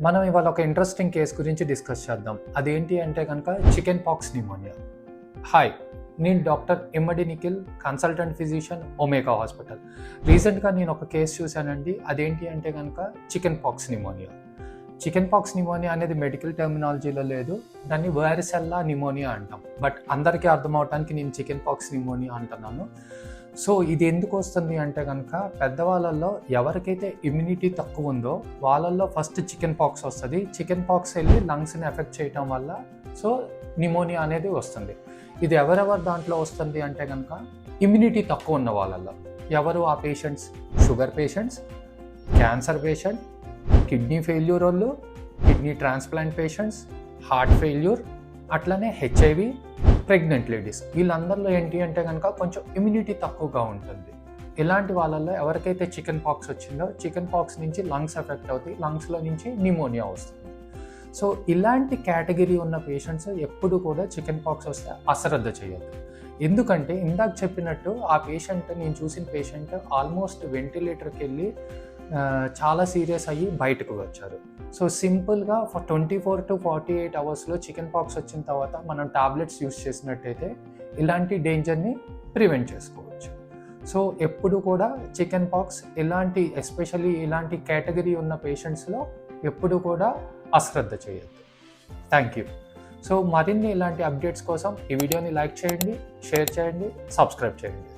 మనం ఇవాళ ఒక ఇంట్రెస్టింగ్ కేస్ గురించి డిస్కస్ చేద్దాం. అదేంటి అంటే కనుక చికెన్ పాక్స్ న్యూమోనియా. హాయ్, నేను doctor Emmadi Nikhil, consultant physician, Omega hospital. రీసెంట్గా నేను ఒక కేసు చూశానండి. అదేంటి అంటే కనుక chicken pox pneumonia. Chicken pox pneumonia అనేది మెడికల్ టెర్మినాలజీలో లేదు, దాన్ని వారిసెల్లా న్యూమోనియా అంటాం. బట్ అందరికీ అర్థం అవడానికి నేను చికెన్ పాక్స్ న్యూమోనియా అంటున్నాను. సో ఇది ఎందుకు వస్తుంది అంటే కనుక పెద్దవాళ్ళల్లో ఎవరికైతే ఇమ్యూనిటీ తక్కువ ఉందో వాళ్ళల్లో ఫస్ట్ చికెన్ పాక్స్ వస్తుంది. చికెన్ పాక్స్ వెళ్ళి లంగ్స్ని ఎఫెక్ట్ చేయటం వల్ల సో న్యూమోనియా అనేది వస్తుంది. ఇది ఎవరెవరి దాంట్లో వస్తుంది అంటే కనుక ఇమ్యూనిటీ తక్కువ ఉన్న వాళ్ళల్లో. ఎవరు ఆ patients? Sugar patients, cancer patient, kidney failure వాళ్ళు, kidney transplant patients, heart failure, అట్లనే హెచ్ఐవి, ప్రెగ్నెంట్ లేడీస్. వీళ్ళందరిలో ఏంటి అంటే కనుక కొంచెం ఇమ్యూనిటీ తక్కువగా ఉంటుంది. ఇలాంటి వాళ్ళల్లో ఎవరికైతే చికెన్ పాక్స్ వచ్చిందో చికెన్ పాక్స్ నుంచి లంగ్స్ ఎఫెక్ట్ అవుతాయి, లంగ్స్లో నుంచి న్యూమోనియా వస్తుంది. సో ఇలాంటి కేటగిరీ ఉన్న పేషెంట్స్ ఎప్పుడు కూడా చికెన్ పాక్స్ వస్తే అశ్రద్ధ చేయొద్దు. ఎందుకంటే ఇందాక చెప్పినట్టు ఆ పేషెంట్, నేను చూసిన పేషెంట్ ఆల్మోస్ట్ వెంటిలేటర్కి వెళ్ళి చాలా సీరియస్ అయ్యి బయటకు వచ్చారు. సో సింపుల్గా 24 to 48 అవర్స్లో చికెన్ పాక్స్ వచ్చిన తర్వాత మనం టాబ్లెట్స్ యూస్ చేసినట్టయితే ఇలాంటి డేంజర్ని ప్రివెంట్ చేసుకోవచ్చు. సో ఎప్పుడు కూడా చికెన్ పాక్స్ ఎస్పెషల్లీ ఇలాంటి కేటగిరీ ఉన్న పేషెంట్స్లో ఎప్పుడు కూడా అశ్రద్ధ చేయొద్దు. Thank you. సో మరిన్ని ఇలాంటి అప్డేట్స్ కోసం ఈ వీడియోని లైక్ చేయండి, షేర్ చేయండి, సబ్స్క్రైబ్ చేయండి.